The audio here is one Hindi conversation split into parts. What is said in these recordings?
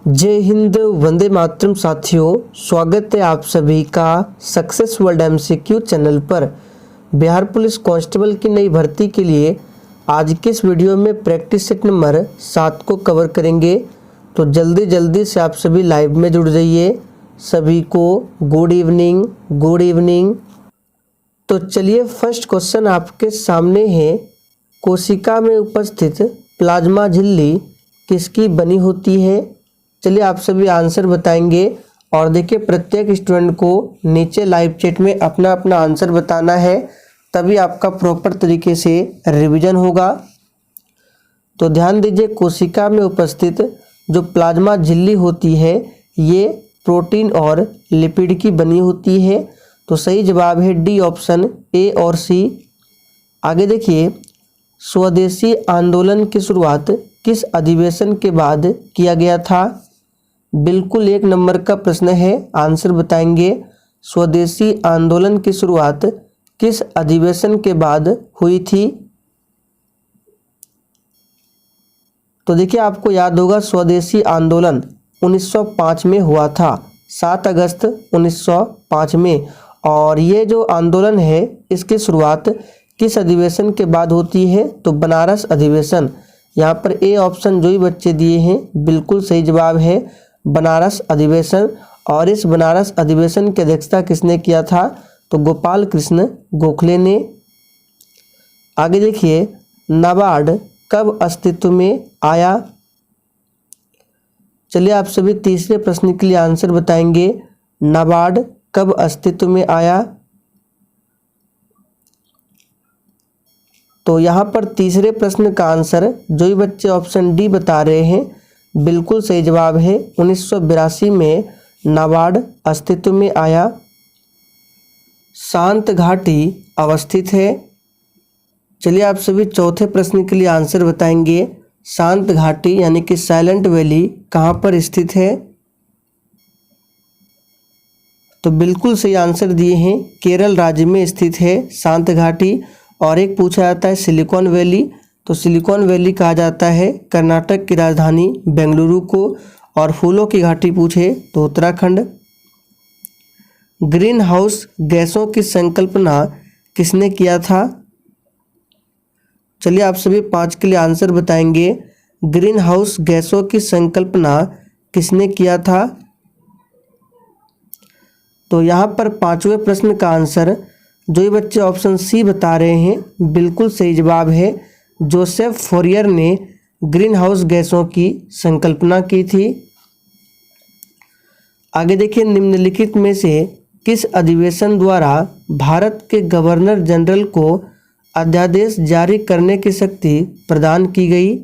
जय हिंद, वंदे मातरम। साथियों, स्वागत है आप सभी का सक्सेस वर्ल्ड एमसीक्यू चैनल पर। बिहार पुलिस कांस्टेबल की नई भर्ती के लिए आज के इस वीडियो में प्रैक्टिस सेट नंबर 7 को कवर करेंगे। तो जल्दी से आप सभी लाइव में जुड़ जाइए। सभी को गुड इवनिंग। तो चलिए, फर्स्ट क्वेश्चन आपके सामने है। कोशिका में उपस्थित प्लाज्मा झिल्ली किसकी बनी होती है? चलिए, आप सभी आंसर बताएंगे और देखिए, प्रत्येक स्टूडेंट को नीचे लाइव चैट में अपना अपना आंसर बताना है, तभी आपका प्रॉपर तरीके से रिवीजन होगा। तो ध्यान दीजिए, कोशिका में उपस्थित जो प्लाज्मा झिल्ली होती है ये प्रोटीन और लिपिड की बनी होती है। तो सही जवाब है डी ऑप्शन, ए और सी। आगे देखिए, स्वदेशी आंदोलन की शुरुआत किस अधिवेशन के बाद किया गया था? बिल्कुल 1 नंबर का प्रश्न है, आंसर बताएंगे। स्वदेशी आंदोलन की शुरुआत किस अधिवेशन के बाद हुई थी? तो देखिए, आपको याद होगा स्वदेशी आंदोलन 1905 में हुआ था, 7 अगस्त 1905 में। और ये जो आंदोलन है इसकी शुरुआत किस अधिवेशन के बाद होती है? तो बनारस अधिवेशन। यहाँ पर ए ऑप्शन जो ही बच्चे दिए हैं बिल्कुल सही जवाब है, बनारस अधिवेशन। और इस बनारस अधिवेशन की अध्यक्षता किसने किया था? तो गोपाल कृष्ण गोखले ने। आगे देखिए, नाबार्ड कब अस्तित्व में आया? चलिए, आप सभी तीसरे प्रश्न के लिए आंसर बताएंगे। नाबार्ड कब अस्तित्व में आया? तो यहाँ पर तीसरे प्रश्न का आंसर जो ही बच्चे ऑप्शन डी बता रहे हैं बिल्कुल सही जवाब है, 1982 में नाबार्ड अस्तित्व में आया। शांत घाटी अवस्थित है। चलिए, आप सभी चौथे प्रश्न के लिए आंसर बताएंगे। शांत घाटी यानी कि साइलेंट वैली कहाँ पर स्थित है? तो बिल्कुल सही आंसर दिए हैं, केरल राज्य में स्थित है शांत घाटी। और एक पूछा जाता है सिलिकॉन वैली, तो सिलिकॉन वैली कहा जाता है कर्नाटक की राजधानी बेंगलुरु को। और फूलों की घाटी पूछे तो उत्तराखंड। ग्रीन हाउस गैसों की संकल्पना किसने किया था? चलिए, आप सभी 5 के लिए आंसर बताएंगे। ग्रीन हाउस गैसों की संकल्पना किसने किया था? तो यहाँ पर 5वें प्रश्न का आंसर जो ये बच्चे ऑप्शन सी बता रहे हैं बिल्कुल सही जवाब है, जोसेफ फोरियर ने ग्रीन हाउस गैसों की संकल्पना की थी। आगे देखिए, निम्नलिखित में से किस अधिवेशन द्वारा भारत के गवर्नर जनरल को अध्यादेश जारी करने की शक्ति प्रदान की गई?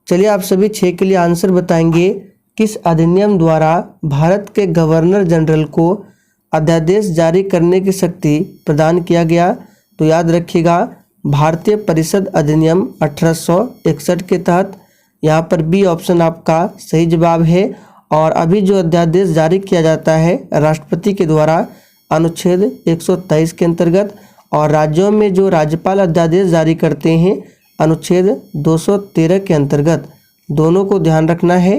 चलिए, आप सभी 6 के लिए आंसर बताएंगे। किस अधिनियम द्वारा भारत के गवर्नर जनरल को अध्यादेश जारी करने की शक्ति प्रदान किया गया? तो याद रखिएगा, भारतीय परिषद अधिनियम 1861 के तहत। यहाँ पर बी ऑप्शन आपका सही जवाब है। और अभी जो अध्यादेश जारी किया जाता है राष्ट्रपति के द्वारा अनुच्छेद 123 के अंतर्गत, और राज्यों में जो राज्यपाल अध्यादेश जारी करते हैं अनुच्छेद 213 के अंतर्गत। दोनों को ध्यान रखना है।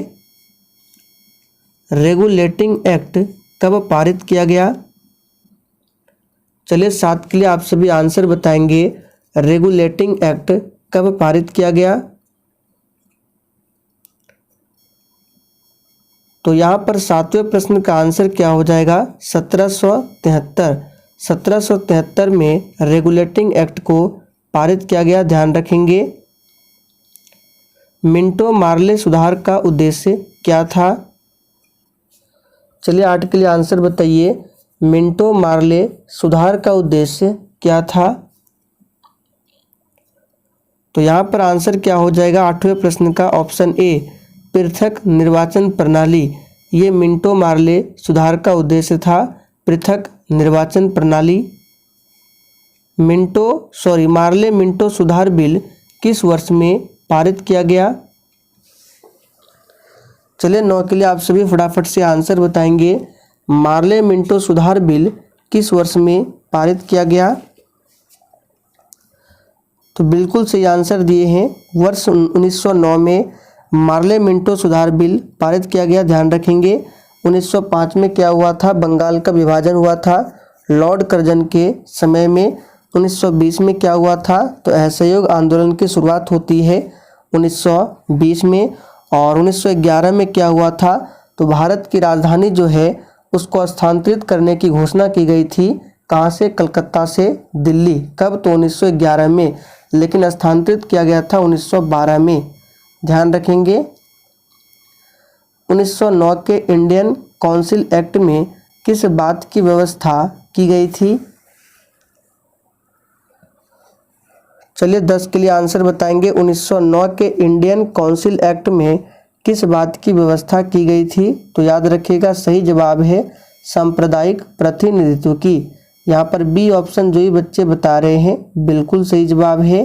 रेगुलेटिंग एक्ट कब पारित किया गया? चलिए, 7 के लिए आप सभी आंसर बताएंगे। रेगुलेटिंग एक्ट कब पारित किया गया? तो यहाँ पर 7वें प्रश्न का आंसर क्या हो जाएगा? 1773। 1773 में रेगुलेटिंग एक्ट को पारित किया गया, ध्यान रखेंगे। मिंटो मार्ले सुधार का उद्देश्य क्या था? चलिए, 8 के लिए आंसर बताइए। मिंटो मार्ले सुधार का उद्देश्य क्या था? तो यहाँ पर आंसर क्या हो जाएगा 8वें प्रश्न का? ऑप्शन ए, पृथक निर्वाचन प्रणाली। ये मिंटो मार्ले सुधार का उद्देश्य था, पृथक निर्वाचन प्रणाली। मार्ले मिंटो सुधार बिल किस वर्ष में पारित किया गया? चलिए, 9 के लिए आप सभी फटाफट से आंसर बताएंगे। मार्ले मिंटो सुधार बिल किस वर्ष में पारित किया गया? तो बिल्कुल सही आंसर दिए हैं, वर्ष 1909 में मार्ले मिंटो सुधार बिल पारित किया गया, ध्यान रखेंगे। 1905 में क्या हुआ था, बंगाल का विभाजन हुआ था लॉर्ड कर्जन के समय में। 1920 में क्या हुआ था, तो असहयोग आंदोलन की शुरुआत होती है 1920 में। और 1911 में क्या हुआ था, तो भारत की राजधानी जो है उसको स्थानांतरित करने की घोषणा की गई थी। कहाँ से, कलकत्ता से दिल्ली। कब, तो 1911 में, लेकिन स्थानांतरित किया गया था 1912 में, ध्यान रखेंगे। 1909 के इंडियन काउंसिल एक्ट में किस बात की व्यवस्था की गई थी। चलिए 10 के लिए आंसर बताएंगे। 1909 के इंडियन काउंसिल एक्ट में किस बात की व्यवस्था की गई थी, तो याद रखिएगा सही जवाब है सांप्रदायिक प्रतिनिधित्व की। यहाँ पर बी ऑप्शन जो ही बच्चे बता रहे हैं बिल्कुल सही जवाब है।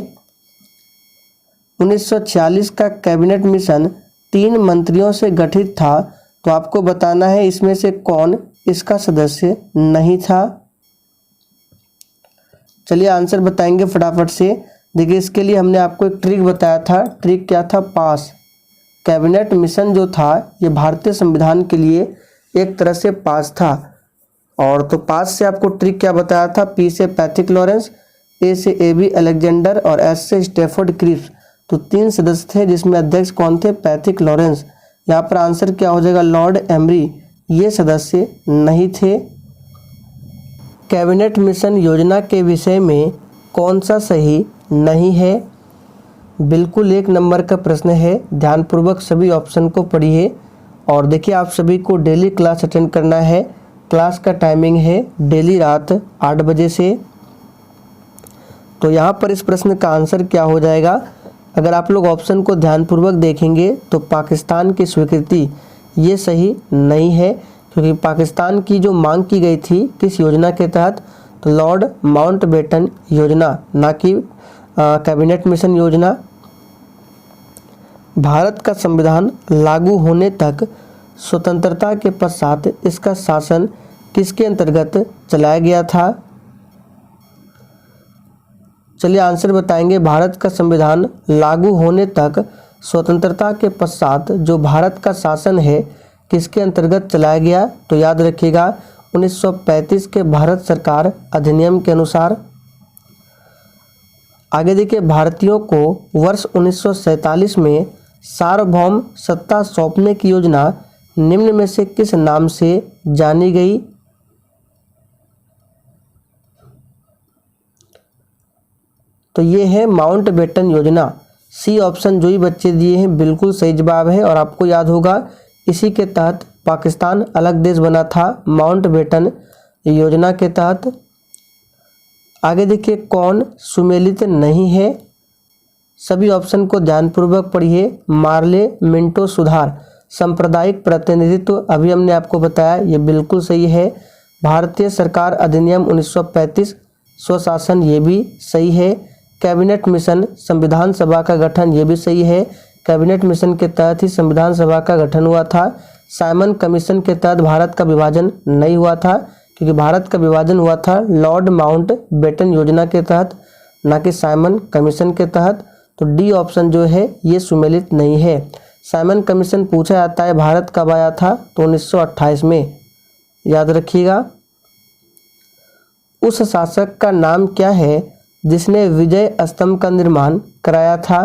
1946 का कैबिनेट मिशन 3 मंत्रियों से गठित था, तो आपको बताना है इसमें से कौन इसका सदस्य नहीं था। चलिए आंसर बताएंगे फटाफट से। देखिए इसके लिए हमने आपको एक ट्रिक बताया था। ट्रिक क्या था, पास। कैबिनेट मिशन जो था ये भारतीय संविधान के लिए एक तरह से पास था। और तो पास से आपको ट्रिक क्या बताया था, पी से पैथिक लॉरेंस, ए से ए.बी. अलेक्जेंडर और एस से स्टैफोर्ड क्रिप्स। तो 3 सदस्य थे जिसमें अध्यक्ष कौन थे, पैथिक लॉरेंस। यहाँ पर आंसर क्या हो जाएगा, लॉर्ड एमरी, ये सदस्य नहीं थे। कैबिनेट मिशन योजना के विषय में कौन सा सही नहीं है, बिल्कुल 1 नंबर का प्रश्न है। ध्यानपूर्वक सभी ऑप्शन को पढ़िए। और देखिए आप सभी को डेली क्लास अटेंड करना है। क्लास का टाइमिंग है डेली रात 8 बजे से। तो यहाँ पर इस प्रश्न का आंसर क्या हो जाएगा, अगर आप लोग ऑप्शन को ध्यानपूर्वक देखेंगे तो पाकिस्तान की स्वीकृति ये सही नहीं है, क्योंकि पाकिस्तान की जो मांग की गई थी किस योजना के तहत, तो लॉर्ड माउंटबेटन योजना, ना कि कैबिनेट मिशन योजना। भारत का संविधान लागू होने तक स्वतंत्रता के पश्चात इसका शासन किसके अंतर्गत चलाया गया था। चलिए आंसर बताएंगे। भारत का संविधान लागू होने तक स्वतंत्रता के पश्चात जो भारत का शासन है किसके अंतर्गत चलाया गया, तो याद रखिएगा 1935 के भारत सरकार अधिनियम के अनुसार। आगे देखिए, भारतीयों को वर्ष 1947 में सार्वभौम सत्ता सौंपने की योजना निम्न में से किस नाम से जानी गई। तो ये है माउंटबेटन योजना। सी ऑप्शन जो ही बच्चे दिए हैं बिल्कुल सही जवाब है। और आपको याद होगा इसी के तहत पाकिस्तान अलग देश बना था, माउंटबेटन योजना के तहत। आगे देखिए, कौन सुमेलित नहीं है, सभी ऑप्शन को ध्यानपूर्वक पढ़िए। मार्ले मिंटो सुधार सांप्रदायिक प्रतिनिधित्व, अभी हमने आपको बताया ये बिल्कुल सही है। भारतीय सरकार अधिनियम 1935 स्वशासन, ये भी सही है। कैबिनेट मिशन संविधान सभा का गठन, ये भी सही है। कैबिनेट मिशन के तहत ही संविधान सभा का गठन हुआ था। साइमन कमीशन के तहत भारत का विभाजन नहीं हुआ था, क्योंकि भारत का विभाजन हुआ था लॉर्ड माउंटबेटन योजना के तहत, ना कि साइमन कमीशन के तहत। तो डी ऑप्शन जो है ये सुमेलित नहीं है। साइमन कमीशन पूछा जाता है भारत कब आया था, तो 1928 में, याद रखिएगा। उस शासक का नाम क्या है जिसने विजय स्तंभ का निर्माण कराया था।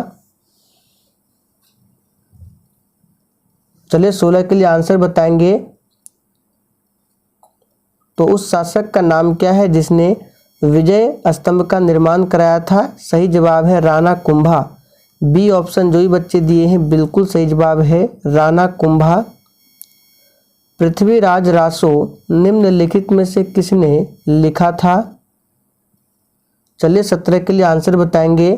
चलिए 16 के लिए आंसर बताएंगे। तो उस शासक का नाम क्या है जिसने विजय स्तंभ का निर्माण कराया था, सही जवाब है राणा कुंभा। बी ऑप्शन जो ही बच्चे दिए हैं बिल्कुल सही जवाब है राणा कुंभा। पृथ्वीराज रासो निम्नलिखित में से किसने लिखा था। चलिए 17 के लिए आंसर बताएंगे।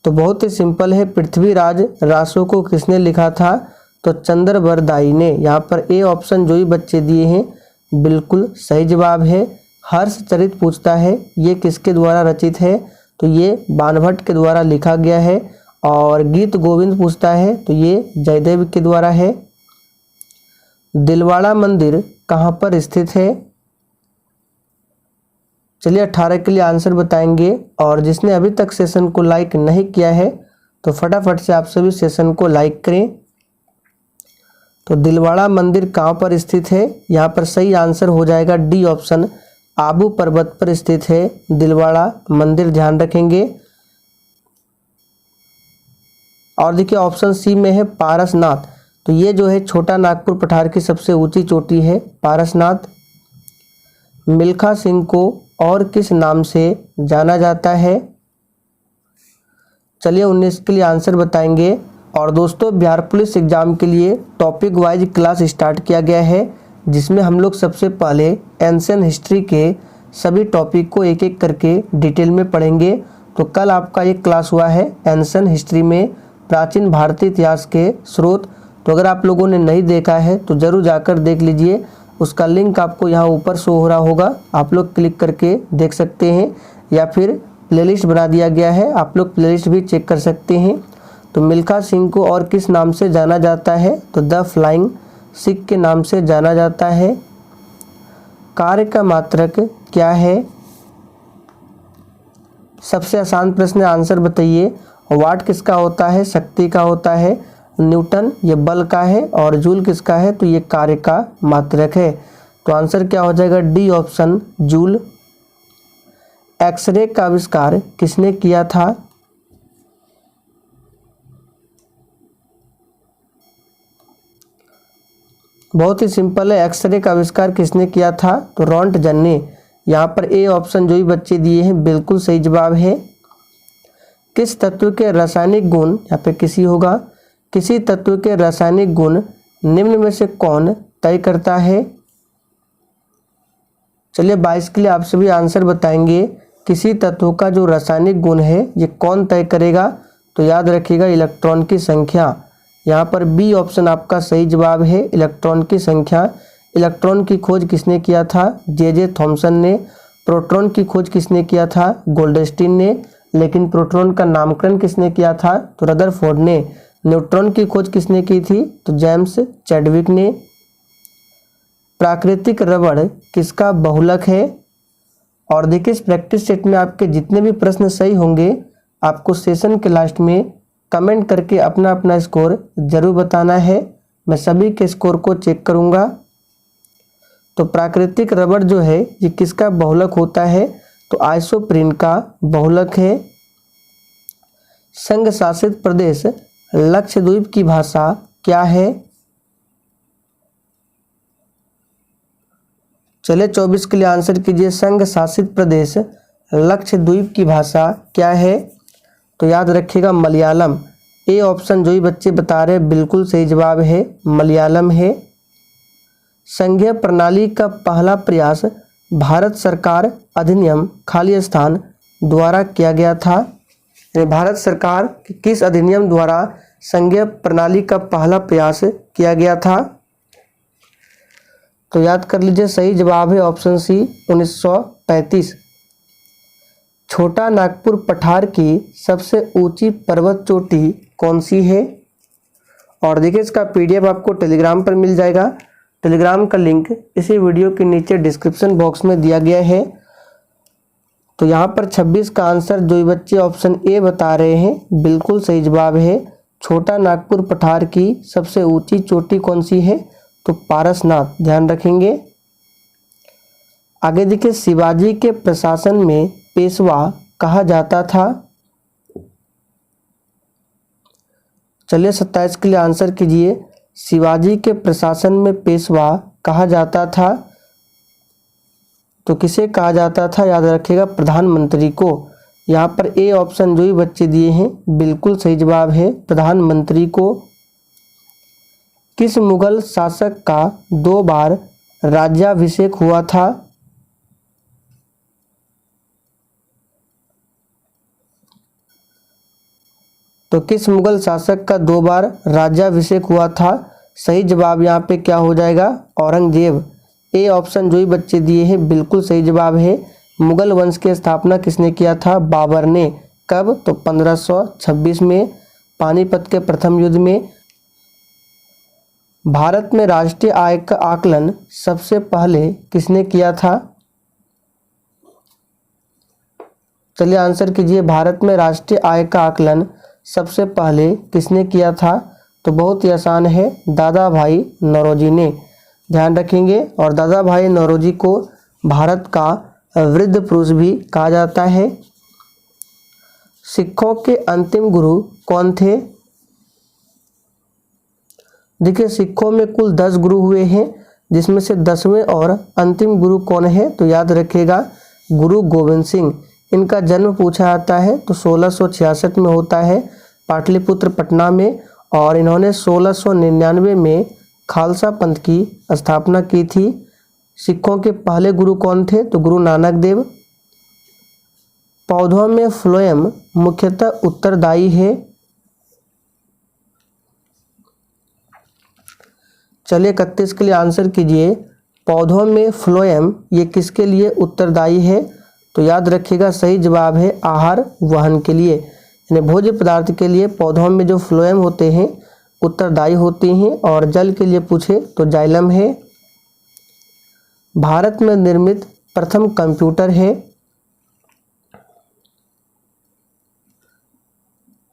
तो बहुत ही सिंपल है, पृथ्वीराज रासो को किसने लिखा था, तो चंद्रबरदाई ने। यहाँ पर ए ऑप्शन जो ही बच्चे दिए हैं बिल्कुल सही जवाब है। हर्षचरित पूछता है ये किसके द्वारा रचित है, तो ये बाणभट्ट के द्वारा लिखा गया है। और गीत गोविंद पूछता है तो ये जयदेव के द्वारा है। दिलवाड़ा मंदिर कहाँ पर स्थित है। चलिए 18 के लिए आंसर बताएंगे। और जिसने अभी तक सेशन को लाइक नहीं किया है तो फटाफट से आप सभी सेशन को लाइक करें। तो दिलवाड़ा मंदिर कहाँ पर स्थित है? यहाँ पर सही आंसर हो जाएगा डी ऑप्शन, आबू पर्वत पर स्थित है दिलवाड़ा मंदिर, ध्यान रखेंगे। और देखिए ऑप्शन सी में है पारसनाथ। तो ये जो है छोटा नागपुर पठार की सबसे ऊंची चोटी है पारसनाथ। मिल्खा सिंह को और किस नाम से जाना जाता है? चलिए 19 के लिए आंसर बताएंगे। और दोस्तों बिहार पुलिस एग्जाम के लिए टॉपिक वाइज क्लास स्टार्ट किया गया है, जिसमें हम लोग सबसे पहले एंशिएंट हिस्ट्री के सभी टॉपिक को एक एक करके डिटेल में पढ़ेंगे। तो कल आपका एक क्लास हुआ है एंशिएंट हिस्ट्री में प्राचीन भारतीय इतिहास के स्रोत। तो अगर आप लोगों ने नहीं देखा है तो ज़रूर जाकर देख लीजिए, उसका लिंक आपको यहाँ ऊपर शो हो रहा होगा, आप लोग क्लिक करके देख सकते हैं, या फिर प्लेलिस्ट बना दिया गया है, आप लोग प्लेलिस्ट भी चेक कर सकते हैं। तो मिल्खा सिंह को और किस नाम से जाना जाता है? तो द फ्लाइंग सिख के नाम से जाना जाता है। कार्य का मात्रक क्या है? सबसे आसान प्रश्न, आंसर बताइए। वाट किसका होता है? शक्ति का होता है। न्यूटन ये बल का है। और जूल किसका है? तो ये कार्य का मात्रक है। तो आंसर क्या हो जाएगा? D option, joule. एक्सरे का आविष्कार किसने किया था? बहुत ही सिंपल है, एक्सरे का आविष्कार किसने किया था? तो रॉन्टजन ने। यहाँ पर ए ऑप्शन जो भी बच्चे दिए हैं बिल्कुल सही जवाब है। किस तत्व के रासायनिक गुण, यहाँ पे किसी होगा, किसी तत्व के रासायनिक गुण निम्न में से कौन तय करता है? चलिए 22 के लिए आप सभी आंसर बताएंगे। किसी तत्व का जो रासायनिक गुण है ये कौन तय करेगा? तो याद रखिएगा इलेक्ट्रॉन की संख्या। यहाँ पर बी ऑप्शन आपका सही जवाब है, इलेक्ट्रॉन की संख्या। इलेक्ट्रॉन की खोज किसने किया था? जे थॉमसन ने। प्रोटॉन की खोज किसने किया था? गोल्डस्टीन ने। लेकिन प्रोटॉन का नामकरण किसने किया था? तो रदरफोर्ड ने। न्यूट्रॉन की खोज किसने की थी? तो जेम्स चैडविक ने। प्राकृतिक रबड़ किसका बहुलक है? और देखिए इस प्रैक्टिस सेट में आपके जितने भी प्रश्न सही होंगे आपको सेशन के लास्ट में कमेंट करके अपना अपना स्कोर जरूर बताना है। मैं सभी के स्कोर को चेक करूंगा। तो प्राकृतिक रबड़ जो है ये किसका बहुलक होता है? तो आइसोप्रीन का बहुलक है। संघ शासित प्रदेश लक्षद्वीप की भाषा क्या है? चलिए 24 के लिए आंसर कीजिए। संघ शासित प्रदेश लक्षद्वीप की भाषा क्या है? तो याद रखिएगा मलयालम। ए ऑप्शन जो ही बच्चे बता रहे हैं बिल्कुल सही जवाब है, मलयालम है। संघीय प्रणाली का पहला प्रयास भारत सरकार अधिनियम खाली स्थान द्वारा किया गया था। भारत सरकार किस अधिनियम द्वारा संघीय प्रणाली का पहला प्रयास किया गया था? तो याद कर लीजिए सही जवाब है ऑप्शन सी, 1935। छोटा नागपुर पठार की सबसे ऊंची पर्वत चोटी कौन सी है? और देखिए इसका पीडीएफ आपको टेलीग्राम पर मिल जाएगा। टेलीग्राम का लिंक इसी वीडियो के नीचे डिस्क्रिप्शन बॉक्स में दिया गया है। तो यहाँ पर 26 का आंसर जो बच्चे ऑप्शन ए बता रहे हैं बिल्कुल सही जवाब है। छोटा नागपुर पठार की सबसे ऊंची चोटी कौन सी है? तो पारसनाथ, ध्यान रखेंगे। आगे देखिए शिवाजी के प्रशासन में पेशवा कहा जाता था। चलिए 27 के लिए आंसर कीजिए। शिवाजी के प्रशासन में पेशवा कहा जाता था। तो किसे कहा जाता था? याद रखिएगा प्रधानमंत्री को। यहाँ पर ए ऑप्शन जो ही बच्चे दिए हैं बिल्कुल सही जवाब है, प्रधानमंत्री को। किस मुगल शासक का 2 बार राज्याभिषेक हुआ था? तो किस मुगल शासक का 2 बार राज्याभिषेक हुआ था? सही जवाब यहाँ पे क्या हो जाएगा? औरंगजेब। ए ऑप्शन जो ही बच्चे दिए हैं बिल्कुल सही जवाब है। मुगल वंश की स्थापना किसने किया था? बाबर ने। कब? तो 1526 में, पानीपत के प्रथम युद्ध में। भारत में राष्ट्रीय आय का आकलन सबसे पहले किसने किया था? चलिए आंसर कीजिए, भारत में राष्ट्रीय आय का आकलन सबसे पहले किसने किया था? तो बहुत ही आसान है, दादा भाई नौरोजी ने। ध्यान रखेंगे। और दादा भाई नौरोजी को भारत का वृद्ध पुरुष भी कहा जाता है। सिखों के अंतिम गुरु कौन थे? देखिए सिखों में कुल 10 गुरु हुए हैं, जिसमें से 10वें और अंतिम गुरु कौन है? तो याद रखिएगा, गुरु गोविंद सिंह। इनका जन्म पूछा जाता है तो 1666 में होता है पाटलिपुत्र पटना में, और इन्होंने 1699 में खालसा पंथ की स्थापना की थी। सिखों के पहले गुरु कौन थे? तो गुरु नानक देव। पौधों में फ्लोएम मुख्यतः उत्तरदायी है। चलिए 31 के लिए आंसर कीजिए, पौधों में फ्लोएम ये किसके लिए उत्तरदायी है? तो याद रखिएगा, सही जवाब है आहार वहन के लिए, यानी भोज्य पदार्थ के लिए पौधों में जो फ्लोएम होते हैं उत्तरदायी होते हैं। और जल के लिए पूछे तो जाइलम है। भारत में निर्मित प्रथम कंप्यूटर है।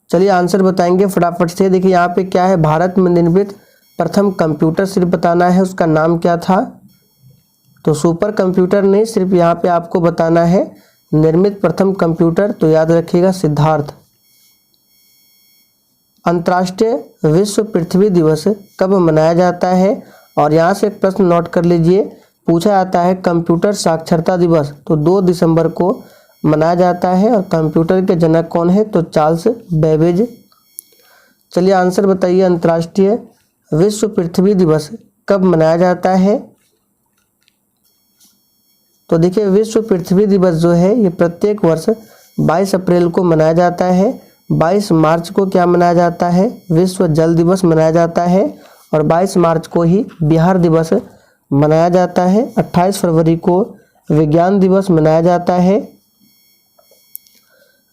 चलिए आंसर बताएंगे फटाफट से। देखिए यहाँ पे क्या है, भारत में निर्मित प्रथम कंप्यूटर सिर्फ बताना है, उसका नाम क्या था? तो सुपर कंप्यूटर नहीं, सिर्फ यहाँ पे आपको बताना है निर्मित प्रथम कंप्यूटर। तो याद रखिएगा सिद्धार्थ। अंतर्राष्ट्रीय विश्व पृथ्वी दिवस कब मनाया जाता है? और यहाँ से एक प्रश्न नोट कर लीजिए, पूछा जाता है कंप्यूटर साक्षरता दिवस, तो 2 दिसंबर को मनाया जाता है। और कंप्यूटर के जनक कौन है? तो चार्ल्स बेबेज। चलिए आंसर बताइए, अंतर्राष्ट्रीय विश्व पृथ्वी दिवस कब मनाया जाता है? तो देखिए विश्व पृथ्वी दिवस जो है ये प्रत्येक वर्ष 22 अप्रैल को मनाया जाता है। 22 मार्च को क्या मनाया जाता है? विश्व जल दिवस मनाया जाता है। और 22 मार्च को ही बिहार दिवस मनाया जाता है। 28 फरवरी को विज्ञान दिवस मनाया जाता है।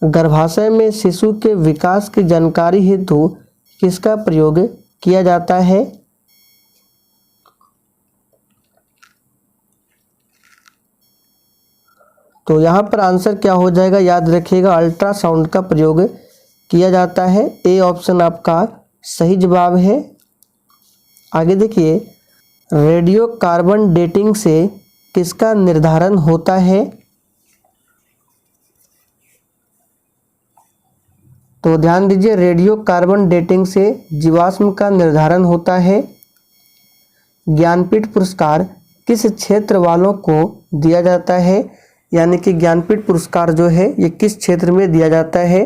गर्भाशय में शिशु के विकास की जानकारी हेतु किसका प्रयोग किया जाता है? तो यहाँ पर आंसर क्या हो जाएगा? याद रखिएगा, अल्ट्रासाउंड का प्रयोग किया जाता है। ए ऑप्शन आपका सही जवाब है। आगे देखिए, रेडियो कार्बन डेटिंग से किसका निर्धारण होता है? तो ध्यान दीजिए, रेडियो कार्बन डेटिंग से जीवाश्म का निर्धारण होता है। ज्ञानपीठ पुरस्कार किस क्षेत्र वालों को दिया जाता है? यानी कि ज्ञानपीठ पुरस्कार जो है ये किस क्षेत्र में दिया जाता है?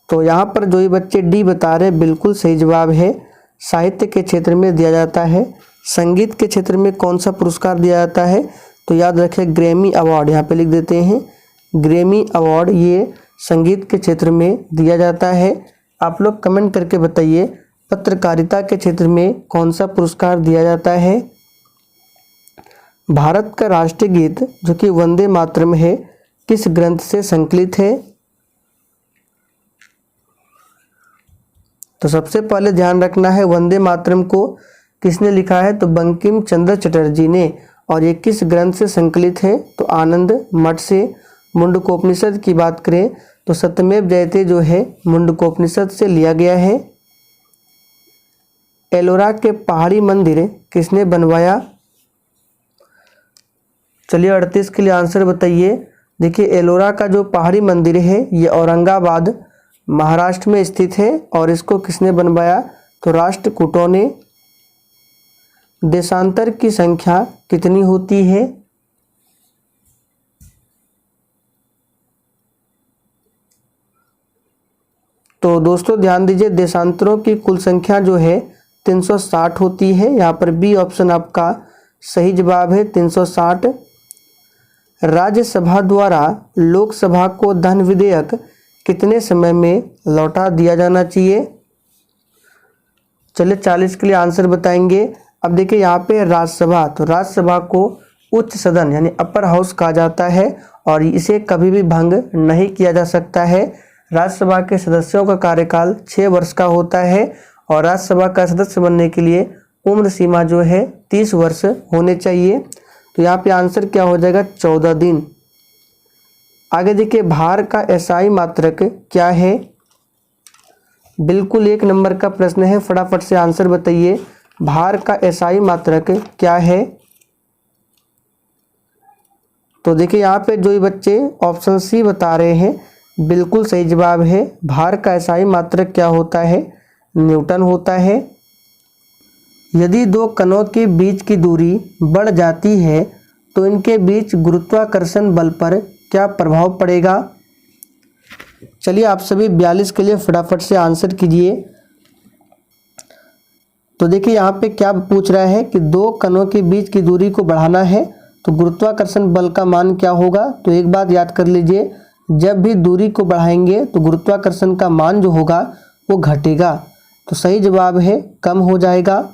तो यहाँ पर जो ये बच्चे डी बता रहे हैं बिल्कुल सही जवाब है, साहित्य के क्षेत्र में दिया जाता है। संगीत के क्षेत्र में कौन सा पुरस्कार दिया जाता है? तो याद रखें ग्रैमी अवार्ड, यहाँ पे लिख देते हैं ग्रैमी अवार्ड, ये संगीत के क्षेत्र में दिया जाता है। आप लोग कमेंट करके बताइए, पत्रकारिता के क्षेत्र में कौन सा पुरस्कार दिया जाता है? भारत का राष्ट्रीय गीत जो कि वंदे मातरम है किस ग्रंथ से संकलित है? तो सबसे पहले ध्यान रखना है, वंदे मातरम को किसने लिखा है? तो बंकिम चंद्र चटर्जी ने। और ये किस ग्रंथ से संकलित है? तो आनंद मठ से। मुंडकोपनिषद की बात करें तो सत्यमेव जयते जो है मुंडकोपनिषद से लिया गया है। एलोरा के पहाड़ी मंदिर किसने बनवाया? चलिए 38 के लिए आंसर बताइए। देखिए एलोरा का जो पहाड़ी मंदिर है ये औरंगाबाद महाराष्ट्र में स्थित है। और इसको किसने बनवाया? तो राष्ट्रकूटों ने। देशांतर की संख्या कितनी होती है? तो दोस्तों ध्यान दीजिए, देशांतरों की कुल संख्या जो है 360 होती है। यहाँ पर बी ऑप्शन आपका सही जवाब है, 360। राज्यसभा द्वारा लोकसभा को धन विधेयक कितने समय में लौटा दिया जाना चाहिए? चलिए 40 के लिए आंसर बताएंगे। अब देखिए यहाँ पे राज्यसभा, तो राज्यसभा को उच्च सदन यानी अपर हाउस कहा जाता है और इसे कभी भी भंग नहीं किया जा सकता है। राज्यसभा के सदस्यों का कार्यकाल 6 वर्ष का होता है और राज्यसभा का सदस्य बनने के लिए उम्र सीमा जो है 30 वर्ष होने चाहिए। तो यहाँ पे आंसर क्या हो जाएगा 14 दिन। आगे देखिए भार का एसआई मात्रक क्या है। बिल्कुल 1 नंबर का प्रश्न है, फटाफट से आंसर बताइए। भार का एसआई मात्रक क्या है। तो देखिए यहाँ पे जो बच्चे ऑप्शन सी बता रहे हैं बिल्कुल सही जवाब है। भार का एसआई मात्रक क्या होता है, न्यूटन होता है। यदि 2 कणों के बीच की दूरी बढ़ जाती है तो इनके बीच गुरुत्वाकर्षण बल पर क्या प्रभाव पड़ेगा। चलिए आप सभी 42 के लिए फटाफट से आंसर कीजिए। तो देखिए यहाँ पे क्या पूछ रहा है कि 2 कणों के बीच की दूरी को बढ़ाना है तो गुरुत्वाकर्षण बल का मान क्या होगा। तो एक बात याद कर लीजिए, जब भी दूरी को बढ़ाएंगे तो गुरुत्वाकर्षण का मान जो होगा वो घटेगा। तो सही जवाब है कम हो जाएगा।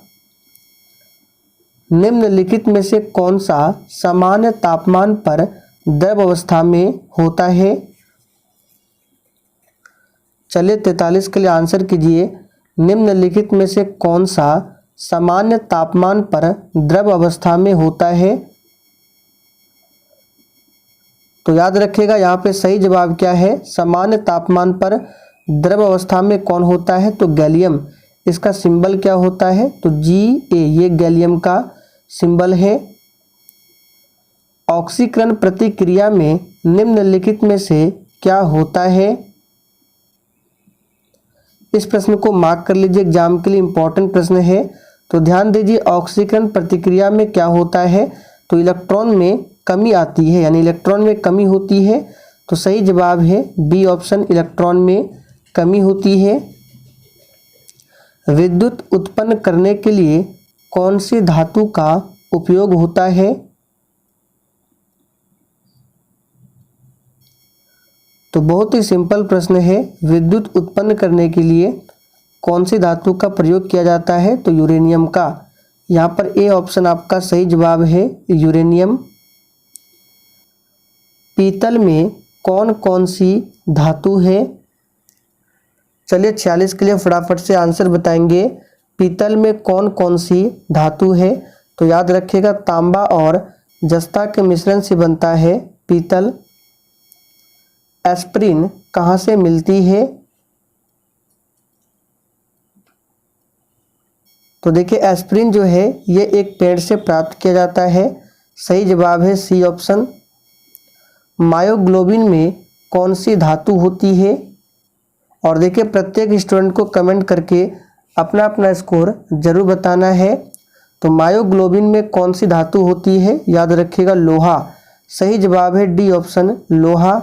निम्नलिखित में से कौन सा सामान्य तापमान पर द्रव अवस्था में होता है। चलिए 43 के लिए आंसर कीजिए। निम्नलिखित में से कौन सा सामान्य तापमान पर द्रव अवस्था में होता है। तो याद रखिएगा यहाँ पे सही जवाब क्या है, सामान्य तापमान पर द्रव अवस्था में कौन होता है, तो गैलियम। इसका सिंबल क्या होता है, तो Ga, ये गैलियम का सिंबल है। ऑक्सीकरण प्रतिक्रिया में निम्नलिखित में से क्या होता है। इस प्रश्न को मार्क कर लीजिए, एग्जाम के लिए इंपॉर्टेंट प्रश्न है। तो ध्यान दीजिए, ऑक्सीकरण प्रतिक्रिया में क्या होता है, तो इलेक्ट्रॉन में कमी आती है, यानी इलेक्ट्रॉन में कमी होती है। तो सही जवाब है बी ऑप्शन, इलेक्ट्रॉन में कमी होती है। विद्युत उत्पन्न करने के लिए कौन सी धातु का उपयोग होता है। तो बहुत ही सिंपल प्रश्न है, विद्युत उत्पन्न करने के लिए कौन सी धातु का प्रयोग किया जाता है, तो यूरेनियम का। यहाँ पर ए ऑप्शन आपका सही जवाब है, यूरेनियम। पीतल में कौन कौन सी धातु है। चलिए 46 के लिए फटाफट से आंसर बताएंगे। पीतल में कौन कौन सी धातु है। तो याद रखिएगा, तांबा और जस्ता के मिश्रण से बनता है पीतल। एस्प्रिन कहाँ से मिलती है। तो देखिए एस्प्रिन जो है ये एक पेड़ से प्राप्त किया जाता है। सही जवाब है सी ऑप्शन। मायोग्लोबिन में कौन सी धातु होती है। और देखिए प्रत्येक स्टूडेंट को कमेंट करके अपना अपना स्कोर जरूर बताना है। तो मायोग्लोबिन में कौन सी धातु होती है, याद रखिएगा लोहा। सही जवाब है डी ऑप्शन, लोहा।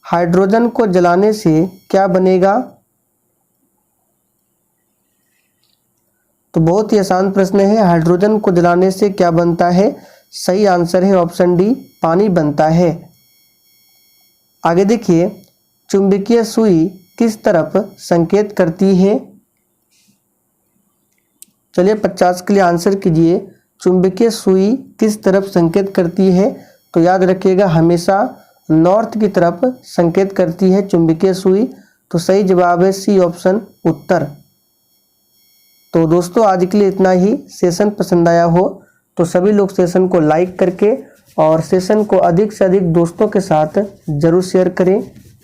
हाइड्रोजन को जलाने से क्या बनेगा। तो बहुत ही आसान प्रश्न है, हाइड्रोजन को जलाने से क्या बनता है। सही आंसर है ऑप्शन डी, पानी बनता है। आगे देखिए, चुंबकीय सुई किस तरफ संकेत करती है। चलिए 50 के लिए आंसर कीजिए। चुंबकीय सुई किस तरफ संकेत करती है। तो याद रखिएगा हमेशा नॉर्थ की तरफ संकेत करती है चुंबकीय सुई। तो सही जवाब है सी ऑप्शन, उत्तर। तो दोस्तों आज के लिए इतना ही। सेशन पसंद आया हो तो सभी लोग सेशन को लाइक करके और सेशन को अधिक से अधिक दोस्तों के साथ जरूर शेयर करें।